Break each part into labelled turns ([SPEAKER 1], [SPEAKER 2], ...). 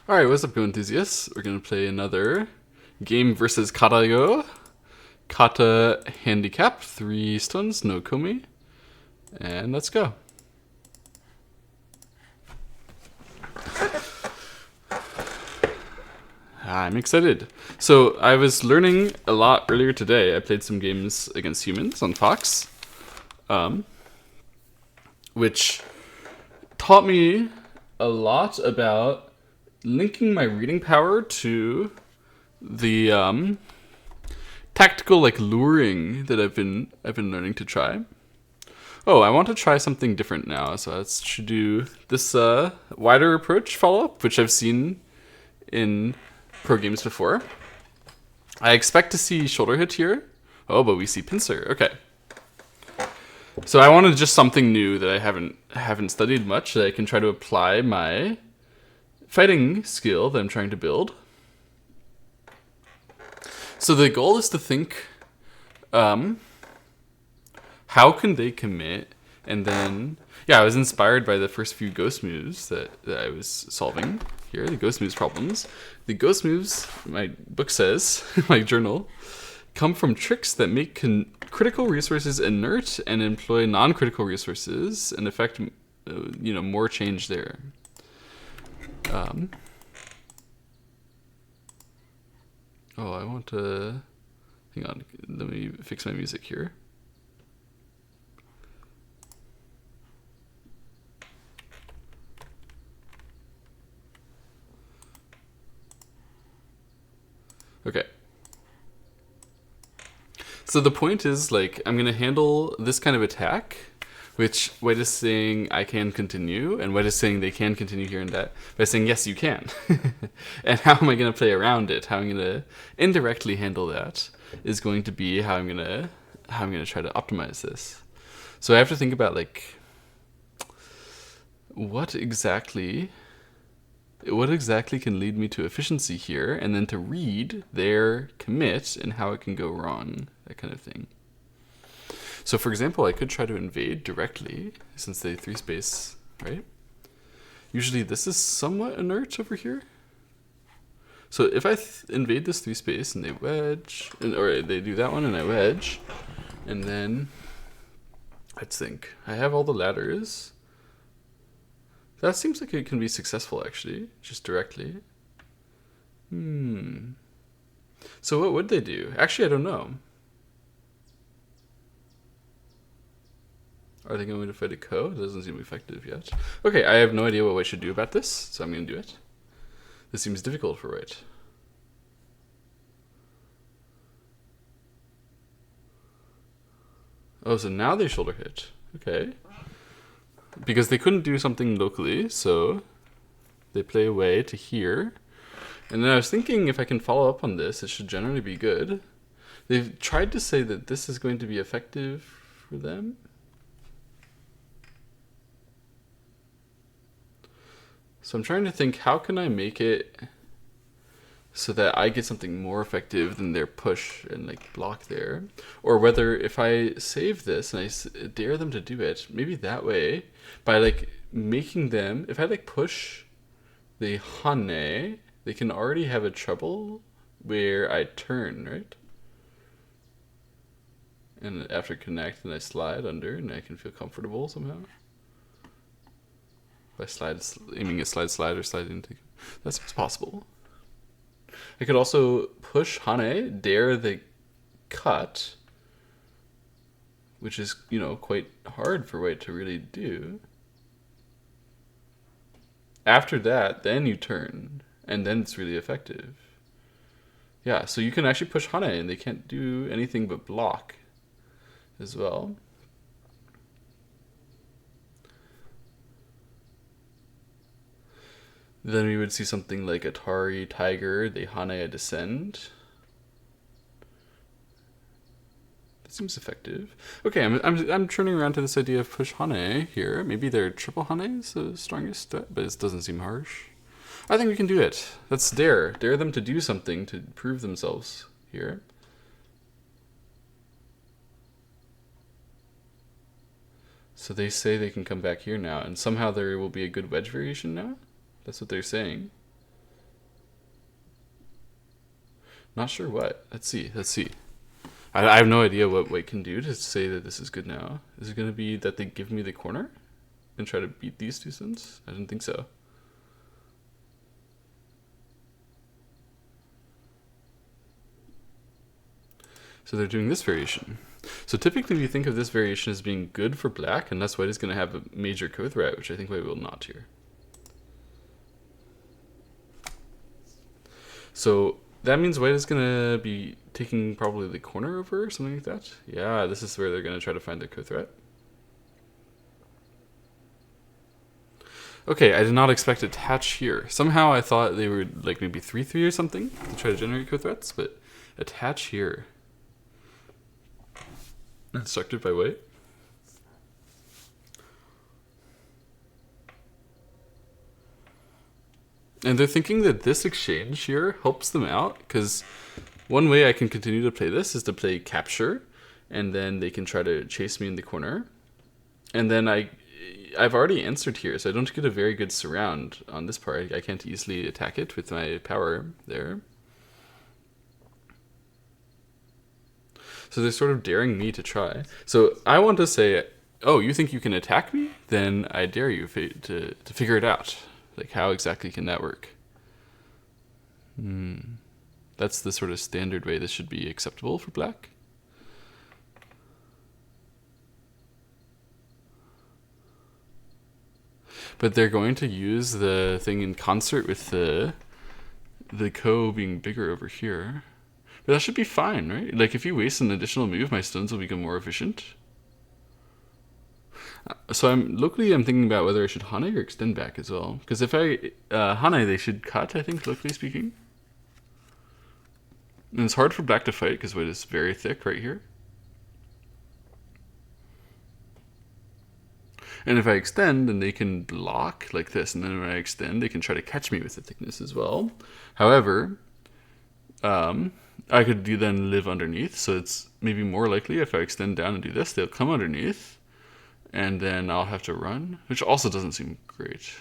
[SPEAKER 1] Alright, what's up, Go enthusiasts? We're gonna play another game versus katago. Kata handicap, 3 stones, no komi. And let's go. I'm excited. So I was learning a lot earlier today. I played some games against humans on Fox, which taught me a lot about linking my reading power to the tactical luring that I've been learning to try. Oh, I want to try something different now, so let's should do this wider approach follow-up, which I've seen in pro games before. I expect to see shoulder hit here. Oh, but we see pincer. Okay. So I wanted just something new that I haven't studied much that I can try to apply my fighting skill that I'm trying to build. So the goal is to think, how can they commit? And then, yeah, I was inspired by the first few ghost moves that I was solving here, the ghost moves problems. The ghost moves, my book says, my journal, come from tricks that make critical resources inert and employ non-critical resources and affect, more change there. I want to... Hang on, let me fix my music here. Okay. So the point is, I'm going to handle this kind of attack, which White is saying I can continue, and White is saying they can continue here and that, by saying, yes, you can. And how am I going to play around it? How I'm going to indirectly handle that is going to be how I'm going to try to optimize this. So I have to think about, what exactly can lead me to efficiency here, and then to read their commit and how it can go wrong, that kind of thing. So for example, I could try to invade directly, since they 3-space, right? Usually this is somewhat inert over here. So if I invade this 3-space and they wedge, or they do that one and I wedge, and then, let's think, I have all the ladders. That seems like it can be successful, actually, just directly. So what would they do? Actually, I don't know. Are they going to fight a Ko? It doesn't seem effective yet. Okay, I have no idea what White should do about this, so I'm going to do it. This seems difficult for White. Oh, so now they shoulder hit. Okay. Because they couldn't do something locally, so they play away to here. And then I was thinking, if I can follow up on this, it should generally be good. They've tried to say that this is going to be effective for them. So I'm trying to think, how can I make it so that I get something more effective than their push and block there? Or whether if I save this and I dare them to do it, maybe that way, by making them, if I push the Hane, they can already have a trouble where I turn, right? And after connect, then I slide under and I can feel comfortable somehow. By aiming a slide or slide into. That seems possible. I could also push Hane, dare the cut, which is, quite hard for White to really do. After that, then you turn, and then it's really effective. Yeah, so you can actually push Hane, and they can't do anything but block as well. Then we would see something like Atari, Tiger, they Hane a descend. That seems effective. Okay, I'm turning around to this idea of push Hane here. Maybe their triple Hane is the strongest, but it doesn't seem harsh. I think we can do it. Let's dare them to do something to prove themselves here. So they say they can come back here now, and somehow there will be a good wedge variation now? That's what they're saying. Not sure what. Let's see. Let's see. I have no idea what white can do to say that this is good now. Is it going to be that they give me the corner and try to beat these two sons? I didn't think so. So they're doing this variation. So typically we think of this variation as being good for black, unless white is going to have a major co-threat, which I think white will not here. So that means white is going to be taking probably the corner over, or something like that. Yeah, this is where they're going to try to find their co-threat. Okay, I did not expect attach here. Somehow I thought they were like maybe 3-3 or something to try to generate co-threats, but attach here. Instructed by white. And they're thinking that this exchange here helps them out, because one way I can continue to play this is to play capture, and then they can try to chase me in the corner. And then I've already answered here, so I don't get a very good surround on this part. I can't easily attack it with my power there. So they're sort of daring me to try. So I want to say, oh, you think you can attack me? Then I dare you to figure it out. Like, how exactly can that work? That's the sort of standard way this should be acceptable for black. But they're going to use the thing in concert with the ko being bigger over here. But that should be fine, right? Like, if you waste an additional move, my stones will become more efficient. So I'm thinking about whether I should hane or extend back as well. Because if I hane, they should cut, I think, locally speaking. And it's hard for black to fight because white is very thick right here. And if I extend, then they can block like this. And then when I extend, they can try to catch me with the thickness as well. However, I could then live underneath. So it's maybe more likely if I extend down and do this, they'll come underneath. And then I'll have to run, which also doesn't seem great.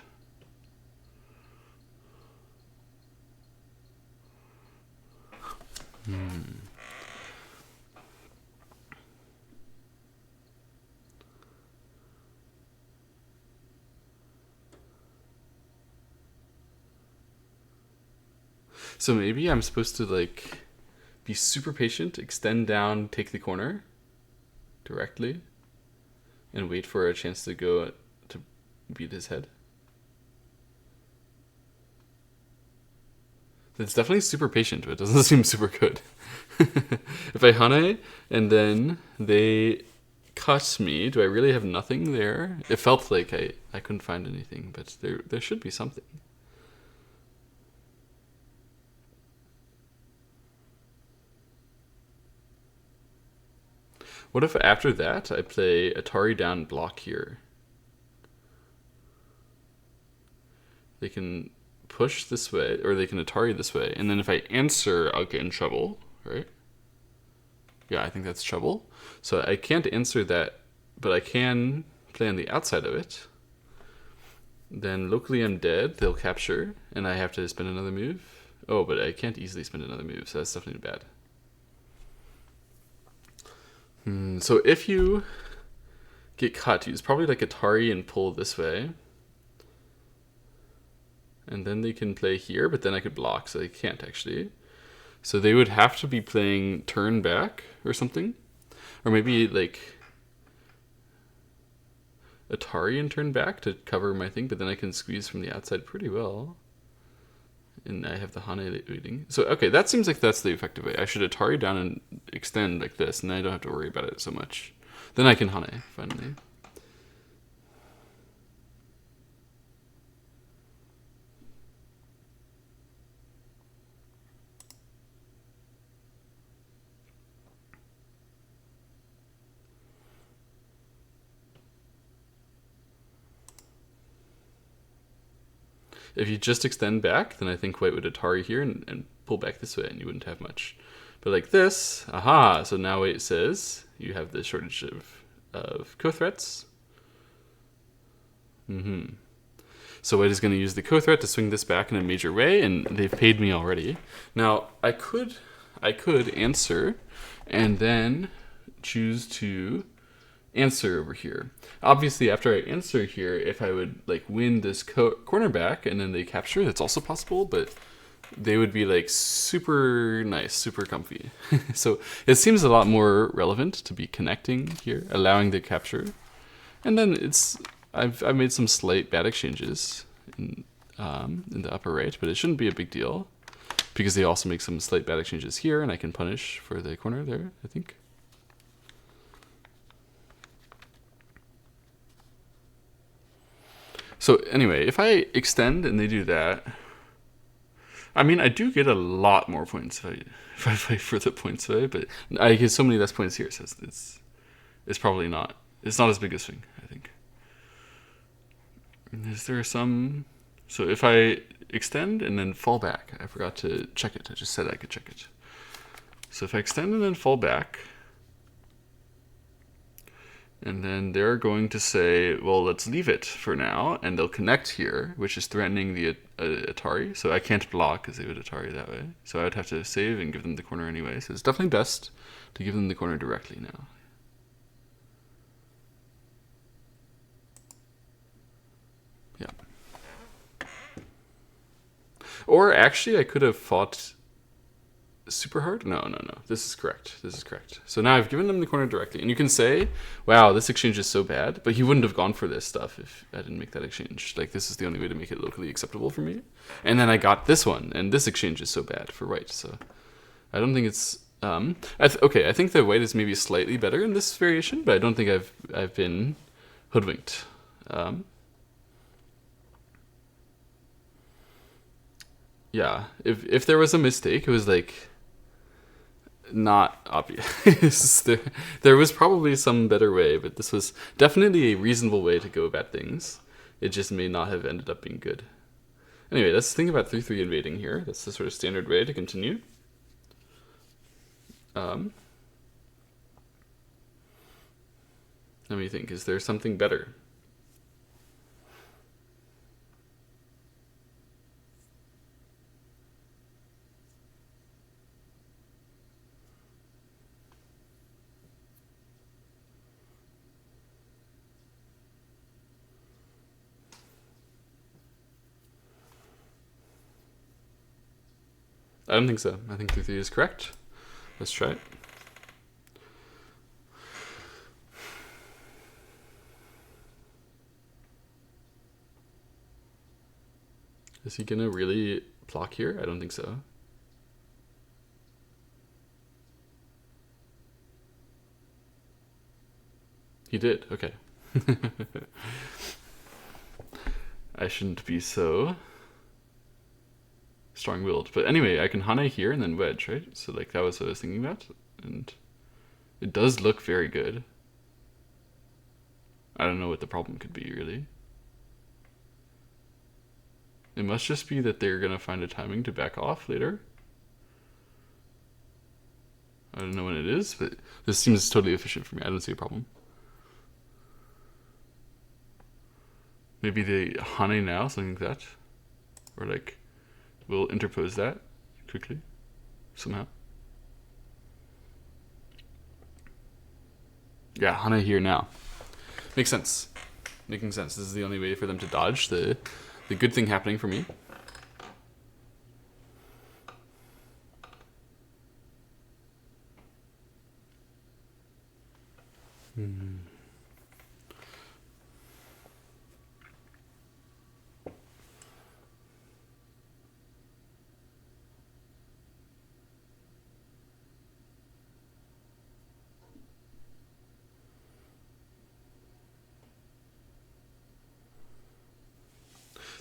[SPEAKER 1] So maybe I'm supposed to like be super patient, extend down, take the corner directly, and wait for a chance to go to beat his head. It's definitely super patient, but it doesn't seem super good. If I hane and then they cut me, do I really have nothing there? It felt like I couldn't find anything, but there should be something. What if after that I play Atari down block here? They can push this way, or they can Atari this way, and then if I answer, I'll get in trouble, right? Yeah, I think that's trouble. So I can't answer that, but I can play on the outside of it. Then locally I'm dead, they'll capture, and I have to spend another move. Oh, but I can't easily spend another move, so that's definitely bad. So if you get cut, use probably like Atari and pull this way. And then they can play here, but then I could block, so they can't actually. So they would have to be playing turn back or something. Or maybe like Atari and turn back to cover my thing, but then I can squeeze from the outside pretty well. And I have the hane leading. So, okay, that seems like that's the effective way. I should Atari down and extend like this, and then I don't have to worry about it so much. Then I can hane, finally. If you just extend back, then I think white would Atari here and pull back this way, and you wouldn't have much. But like this, aha! So now white says you have the shortage of co-threats. So white is going to use the co-threat to swing this back in a major way, and they've paid me already. Now, I could I could answer and then choose to answer over here. Obviously, after I answer here, if I would like win this corner back and then they capture, that's also possible, but they would be like super nice, super comfy. So it seems a lot more relevant to be connecting here, allowing the capture. And then I've made some slight bad exchanges in the upper right, but it shouldn't be a big deal because they also make some slight bad exchanges here, and I can punish for the corner there, I think. So anyway, if I extend and they do that, I mean, I do get a lot more points if I play for the points away, but I get so many less points here, so it's probably not. It's not as big a swing, I think. Is there some... So if I extend and then fall back, I forgot to check it. I just said I could check it. So if I extend and then fall back, and then they're going to say, well, let's leave it for now, and they'll connect here, which is threatening the Atari. So I can't block because they would Atari that way. So I would have to save and give them the corner anyway. So it's definitely best to give them the corner directly now. Yeah. Or actually, I could have fought super hard? No. This is correct. So now I've given them the corner directly. And you can say, wow, this exchange is so bad, but he wouldn't have gone for this stuff if I didn't make that exchange. Like, this is the only way to make it locally acceptable for me. And then I got this one, and this exchange is so bad for white. So I don't think it's... okay, I think the white is maybe slightly better in this variation, but I don't think I've been hoodwinked. Yeah, if there was a mistake, it was like... not obvious. there was probably some better way, but this was definitely a reasonable way to go about things. It just may not have ended up being good. Anyway, let's think about 3-3 invading here. That's the sort of standard way to continue. Let me think, is there something better? I don't think so. I think 3-3 is correct. Let's try it. Is he gonna really block here? I don't think so. He did, okay. I shouldn't be so strong-willed. But anyway, I can hane here and then wedge, right? So like that was what I was thinking about. And it does look very good. I don't know what the problem could be, really. It must just be that they're gonna find a timing to back off later. I don't know when it is, but this seems totally efficient for me. I don't see a problem. Maybe they hane now, something like that. Or like, we'll interpose that quickly, somehow. Yeah, hane here now. Makes sense. Making sense. This is the only way for them to dodge the good thing happening for me.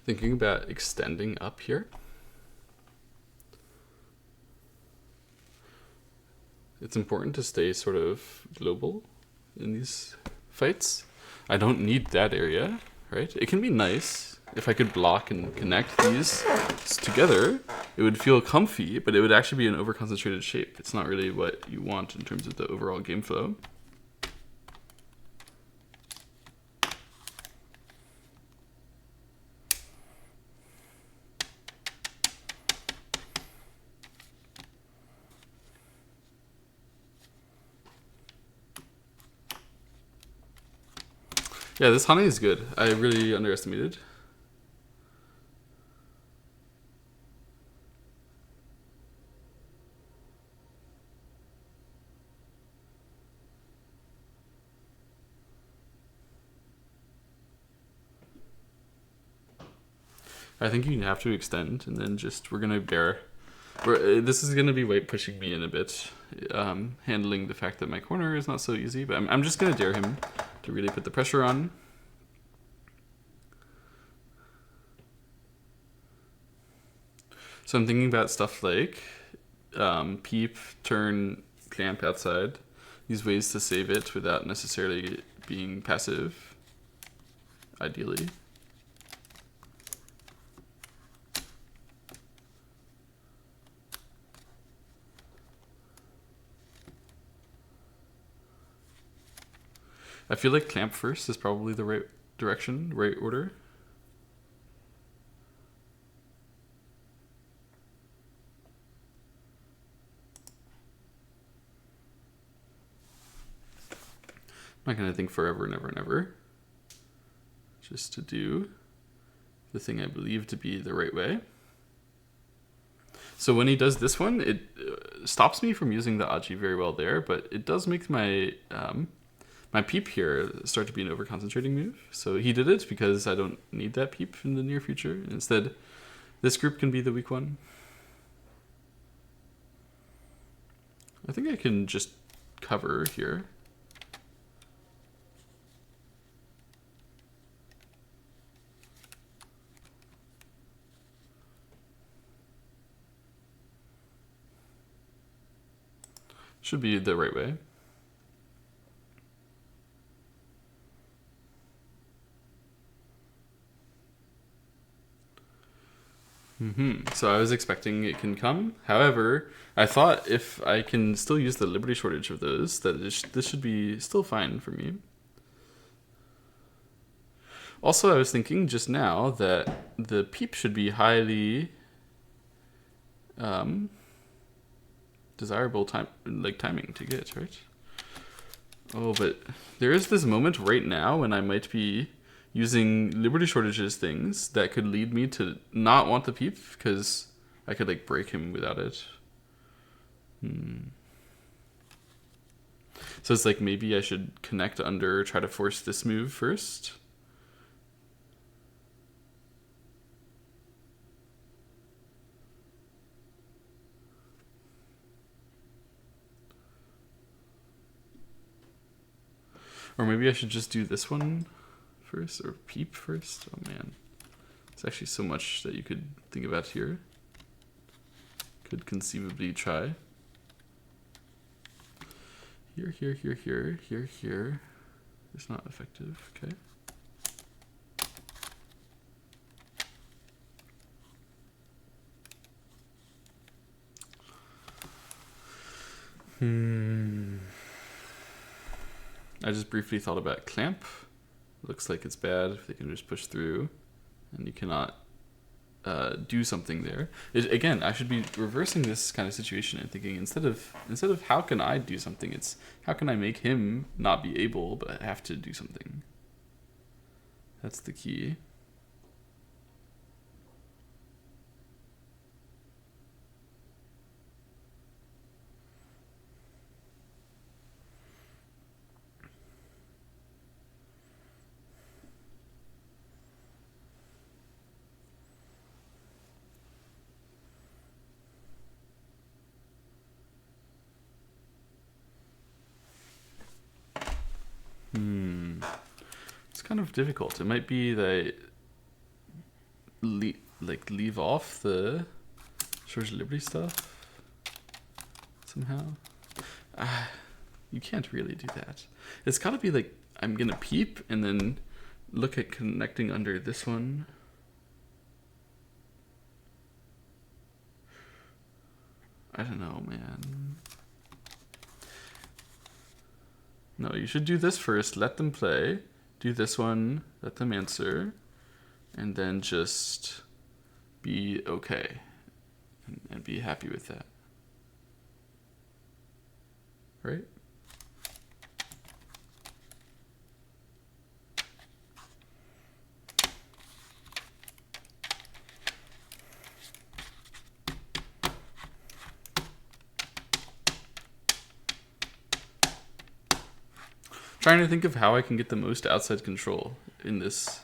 [SPEAKER 1] Thinking about extending up here. It's important to stay sort of global in these fights. I don't need that area, right? It can be nice if I could block and connect these together. It would feel comfy, but it would actually be an over-concentrated shape. It's not really what you want in terms of the overall game flow. Yeah, this honey is good. I really underestimated. I think you have to extend, and then just we're gonna bear. This is gonna be white pushing me in a bit, handling the fact that my corner is not so easy. But I'm just gonna dare him to really put the pressure on. So I'm thinking about stuff like peep, turn, clamp outside. These ways to save it without necessarily being passive, ideally. I feel like clamp first is probably the right direction, right order. I'm not going to think forever and ever and ever. Just to do the thing I believe to be the right way. So when he does this one, it stops me from using the aji very well there, but it does make my my peep here start to be an over-concentrating move. So he did it because I don't need that peep in the near future. Instead, this group can be the weak one. I think I can just cover here. Should be the right way. So I was expecting it can come. However, I thought if I can still use the liberty shortage of those, that this should be still fine for me. Also, I was thinking just now that the peep should be highly desirable timing to get, right? Oh, but there is this moment right now when I might be using liberty shortages things that could lead me to not want the peep because I could like break him without it. So it's like maybe I should connect under, try to force this move first. Or maybe I should just do this one first, or peep first. Oh man, there's actually so much that you could think about here. Could conceivably try. Here, here, here, here, here, here. It's not effective, okay. I just briefly thought about clamp. Looks like it's bad if they can just push through, and you cannot do something there. Again, I should be reversing this kind of situation and thinking instead of how can I do something, it's how can I make him not be able but have to do something. That's the key. It's kind of difficult. It might be that leave off the Shores of Liberty stuff somehow. You can't really do that. It's gotta be like I'm gonna peep and then look at connecting under this one. I don't know, man. No, you should do this first. Let them play. Do this one. Let them answer. And then just be okay. And be happy with that. Right? Trying to think of how I can get the most outside control in this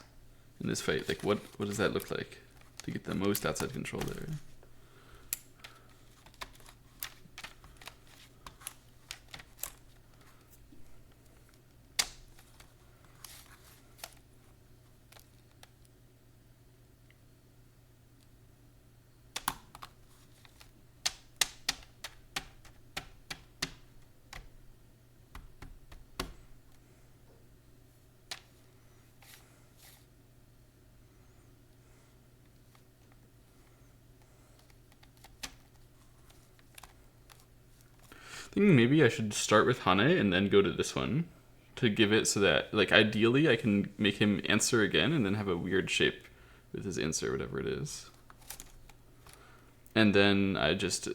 [SPEAKER 1] fight. Like what does that look like to get the most outside control there? Thinking maybe I should start with Hane and then go to this one to give it so that, like, ideally I can make him answer again and then have a weird shape with his answer, whatever it is. And then I just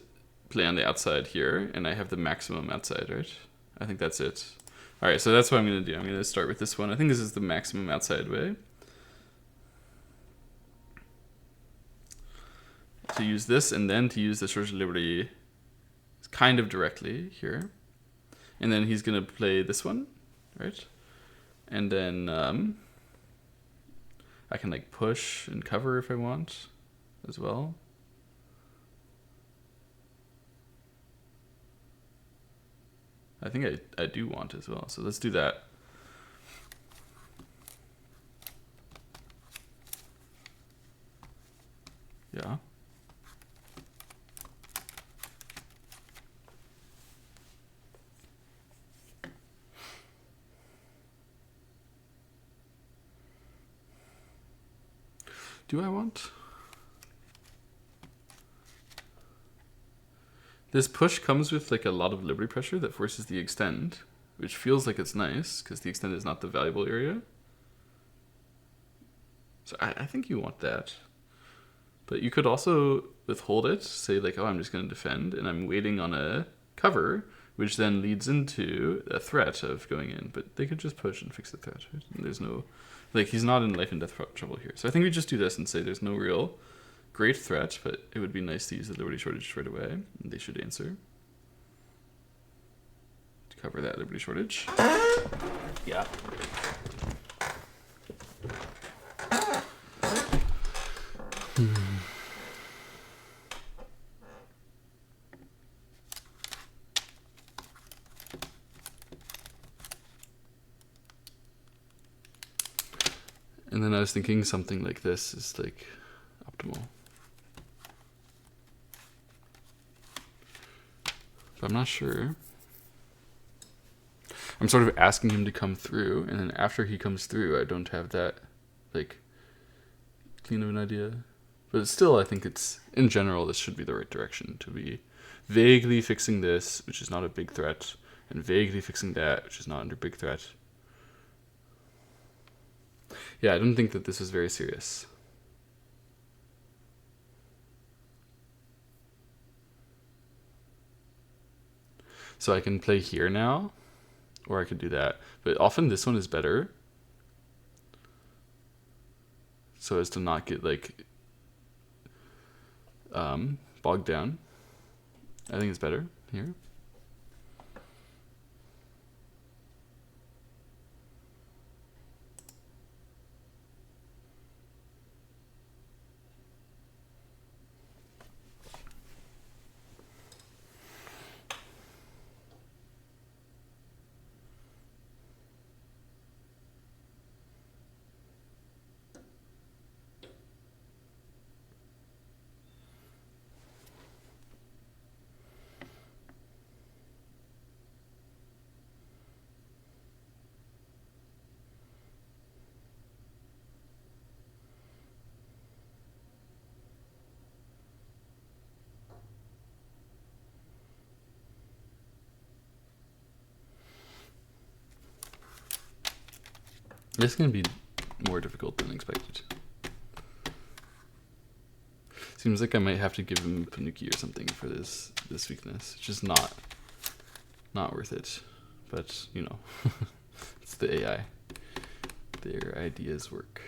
[SPEAKER 1] play on the outside here and I have the maximum outside, right? I think that's it. All right, so that's what I'm going to do. I'm going to start with this one. I think this is the maximum outside way. To use this and then to use the Source of Liberty kind of directly here. And then he's going to play this one, right? And then I can like push and cover if I want as well. I think I do want as well. So let's do that. Yeah. Do I want? This push comes with like a lot of liberty pressure that forces the extend, which feels like it's nice because the extend is not the valuable area. So I think you want that. But you could also withhold it, say like, oh, I'm just going to defend and I'm waiting on a cover, which then leads into a threat of going in. But they could just push and fix the threat, right? And there's no, like, he's not in life and death trouble here. So I think we just do this and say there's no real great threat, but it would be nice to use the liberty shortage right away. And they should answer to cover that liberty shortage.
[SPEAKER 2] Yeah.
[SPEAKER 1] And then I was thinking something like this is like optimal. But I'm not sure. I'm sort of asking him to come through, and then after he comes through, I don't have that like clean of an idea. But it's still, I think it's, in general, this should be the right direction to be vaguely fixing this, which is not a big threat, and vaguely fixing that, which is not under big threat. Yeah, I don't think that this is very serious. So I can play here now, or I could do that. But often this one is better, so as to not get like bogged down. I think it's better here. This is going to be more difficult than expected. Seems like I might have to give him Panuki or something for this weakness. It's just not worth it. But, you know, it's the AI. Their ideas work.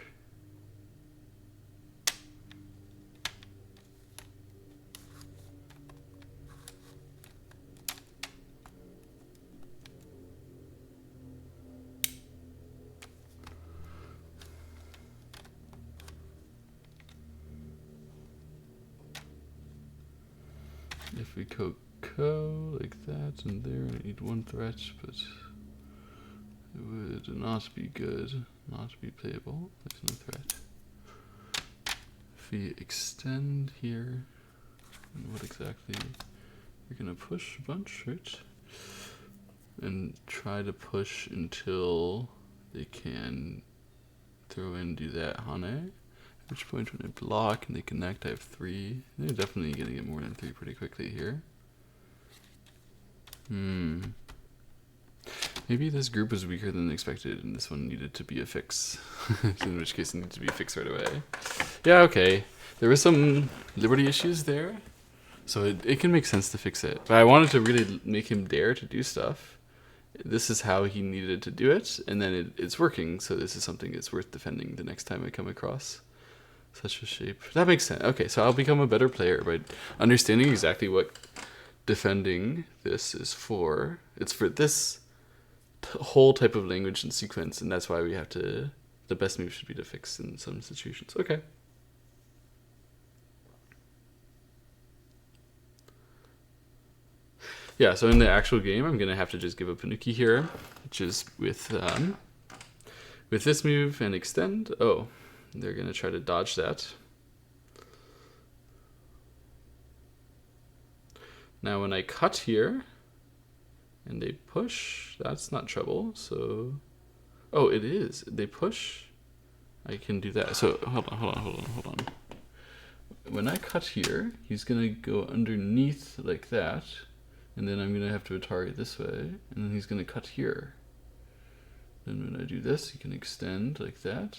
[SPEAKER 1] If we go like that and there, I need one threat, but it would not be good, not be playable. There's no threat. If we extend here, and what exactly? We're gonna push a bunch, right? And try to push until they can throw in, do that Hane. At which point when I block and they connect, I have 3. They're definitely gonna get more than 3 pretty quickly here. Maybe this group was weaker than expected and this one needed to be a fix. In which case it needs to be fixed right away. Yeah, okay. There were some liberty issues there. So it can make sense to fix it. But I wanted to really make him dare to do stuff. This is how he needed to do it, and then it's working, so this is something that's worth defending the next time I come across such a shape. That makes sense. Okay, so I'll become a better player by understanding exactly what defending this is for. It's for this whole type of language and sequence, and that's why we have to, the best move should be to fix in some situations. Okay. Yeah, so in the actual game, I'm going to have to just give a Panuki here, which is with this move and extend. Oh, they're going to try to dodge that. Now when I cut here and they push, that's not trouble. So, oh, it is. They push, I can do that. So hold on. When I cut here, he's going to go underneath like that. And then I'm going to have to Atari this way, and then he's going to cut here. Then when I do this, he can extend like that.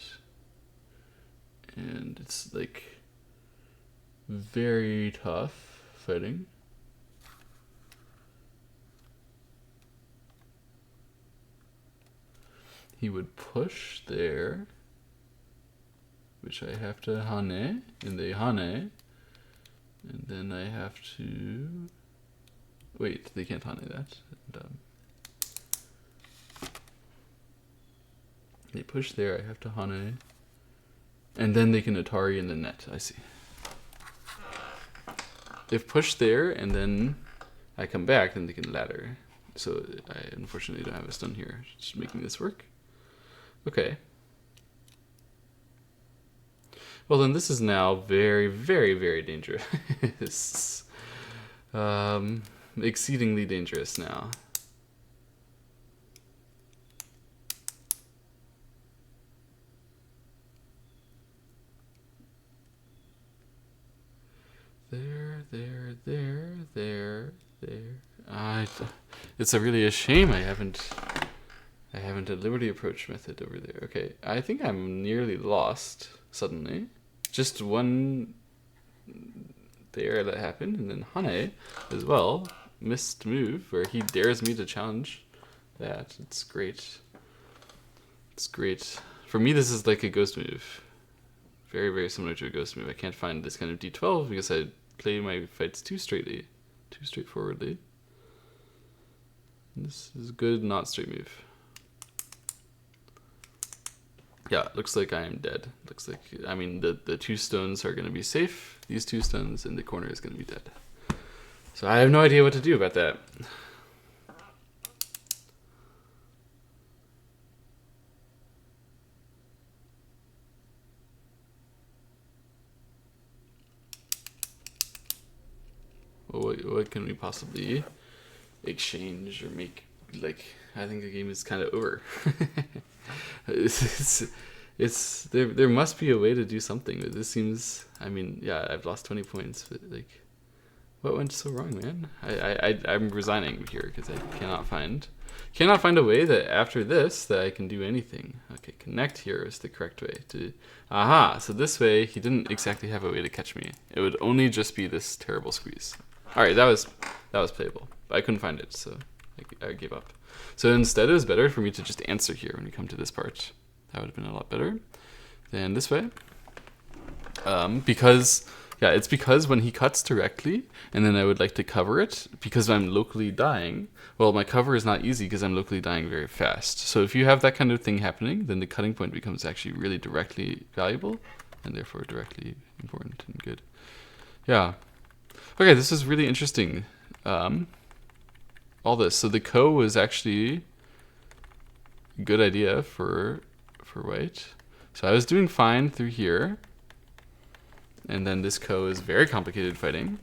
[SPEAKER 1] And it's like very tough fighting. He would push there, which I have to Hane, and they Hane. And then I have to... Wait, they can't Hane that. And, they push there, I have to Hane. And then they can Atari in the net, I see. If pushed there and then I come back, then they can ladder. So I unfortunately don't have a stun here. Just making this work. Okay. Well then this is now very, very, very dangerous. Exceedingly dangerous now. There. It's really a shame I haven't a liberty approach method over there. Okay, I think I'm nearly lost suddenly. Just one there that happened, and then Hane as well. Missed move where he dares me to challenge that. It's great. It's great. For me, this is like a ghost move. Very, very similar to a ghost move. I can't find this kind of D12 because I play my fights too straightforwardly. This is good, not straight move. Yeah, looks like I am dead. Looks like, I mean, the 2 stones are going to be safe. These 2 stones in the corner is going to be dead. So I have no idea what to do about that. Well, what can we possibly exchange or make? Like, I think the game is kind of over. There must be a way to do something, but this seems, I mean, yeah, I've lost 20 points, but like, what went so wrong, man? I'm resigning here because I cannot find a way that after this that I can do anything. Okay, connect here is the correct way to, aha, so this way he didn't exactly have a way to catch me. It would only just be this terrible squeeze. All right, that was playable, but I couldn't find it, so I gave up. So instead, it was better for me to just answer here when we come to this part. That would have been a lot better than this way. It's because when he cuts directly, and then I would like to cover it, because I'm locally dying, well, my cover is not easy because I'm locally dying very fast. So if you have that kind of thing happening, then the cutting point becomes actually really directly valuable, and therefore directly important and good. Yeah. Okay, this is really interesting. All this. So the ko was actually a good idea for white. So I was doing fine through here. And then this ko is very complicated fighting.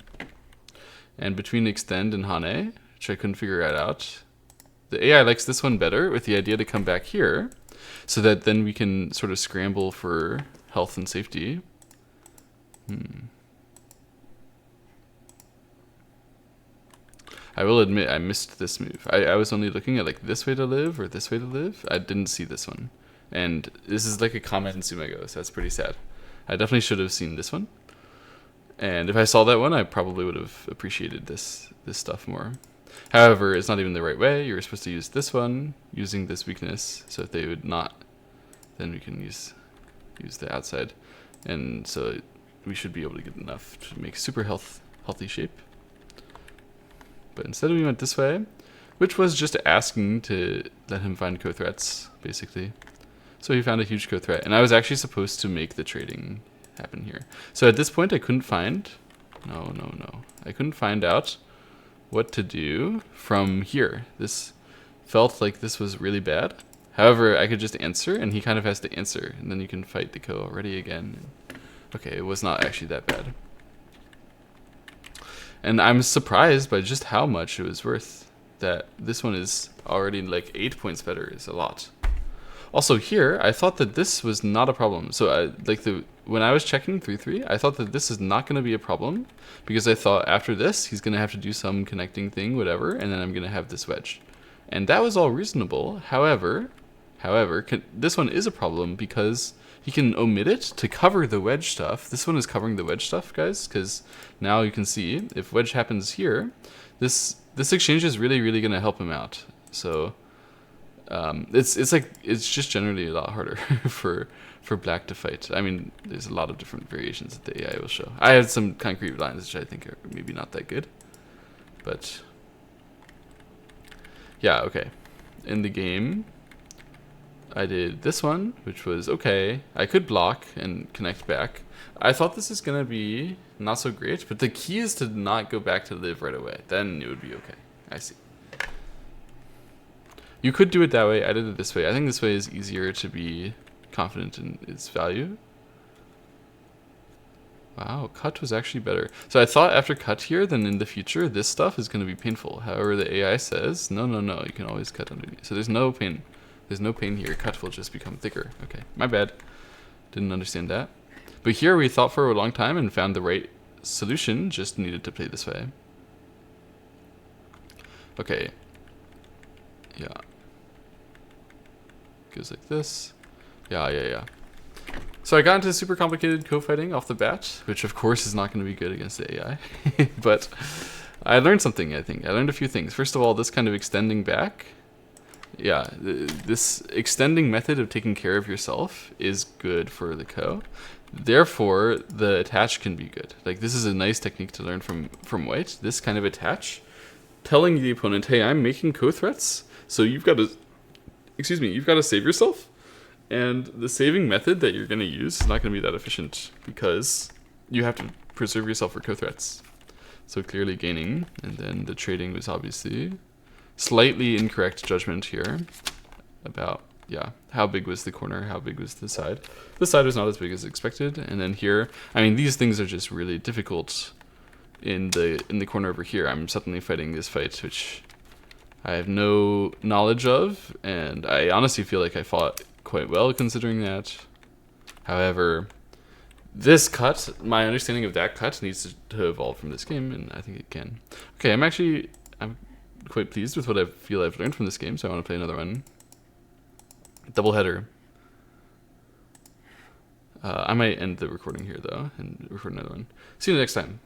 [SPEAKER 1] And between extend and hane, which I couldn't figure out, the AI likes this one better with the idea to come back here so that then we can sort of scramble for health and safety. I will admit I missed this move. I was only looking at like this way to live or this way to live. I didn't see this one. And this is like a comment in Sumago, so that's pretty sad. I definitely should have seen this one. And if I saw that one, I probably would have appreciated this stuff more. However, it's not even the right way. You're supposed to use this one using this weakness. So if they would not, then we can use the outside. And so we should be able to get enough to make super healthy shape. But instead we went this way, which was just asking to let him find co-threats, basically. So he found a huge co-threat, and I was actually supposed to make the trading happen here. So at this point I couldn't find, I couldn't find out what to do from here. This felt like this was really bad. However, I could just answer, and he kind of has to answer, and then you can fight the ko already again. Okay, it was not actually that bad. And I'm surprised by just how much it was worth. That this one is already like 8 points better is a lot. Also here, I thought that this was not a problem. So when I was checking 3-3, I thought that this is not going to be a problem because I thought after this, he's going to have to do some connecting thing, whatever, and then I'm going to have this wedge. And that was all reasonable. However, this one is a problem because he can omit it to cover the wedge stuff. This one is covering the wedge stuff, guys, because now you can see if wedge happens here, this exchange is really, really going to help him out. So it's just generally a lot harder for black to fight. I mean, there's a lot of different variations that the AI will show. I had some concrete lines which I think are maybe not that good, but yeah, okay. In the game, I did this one, which was okay. I could block and connect back. I thought this is going to be not so great, but the key is to not go back to live right away. Then it would be okay. I see. You could do it that way. I did it this way. I think this way is easier to be confident in its value. Wow, cut was actually better. So I thought after cut here, then in the future, this stuff is going to be painful. However, the AI says, no, you can always cut underneath. So there's no pain. There's no pain here. Cut will just become thicker. Okay, my bad. Didn't understand that. But here we thought for a long time and found the right solution, just needed to play this way. Okay. Yeah. Goes like this. Yeah. So I got into super complicated co-fighting off the bat, which of course is not going to be good against the AI. But I learned something, I think. I learned a few things. First of all, this kind of extending back. Yeah, this extending method of taking care of yourself is good for the ko. Therefore, the attach can be good. Like, this is a nice technique to learn from white. This kind of attach, telling the opponent, hey, I'm making ko threats, so you've got to save yourself. And the saving method that you're going to use is not going to be that efficient because you have to preserve yourself for ko threats. So clearly gaining, and then the trading was obviously slightly incorrect judgment here about, yeah, how big was the corner, how big was the side. The side was not as big as expected, and then here, I mean, these things are just really difficult in the corner over here. I'm suddenly fighting this fight, which I have no knowledge of, and I honestly feel like I fought quite well considering that. However, this cut, my understanding of that cut needs to evolve from this game, and I think it can. Okay, I'm quite pleased with what I feel I've learned from this game, so I want to play another one. Double header. I might end the recording here, though, and record another one. See you next time.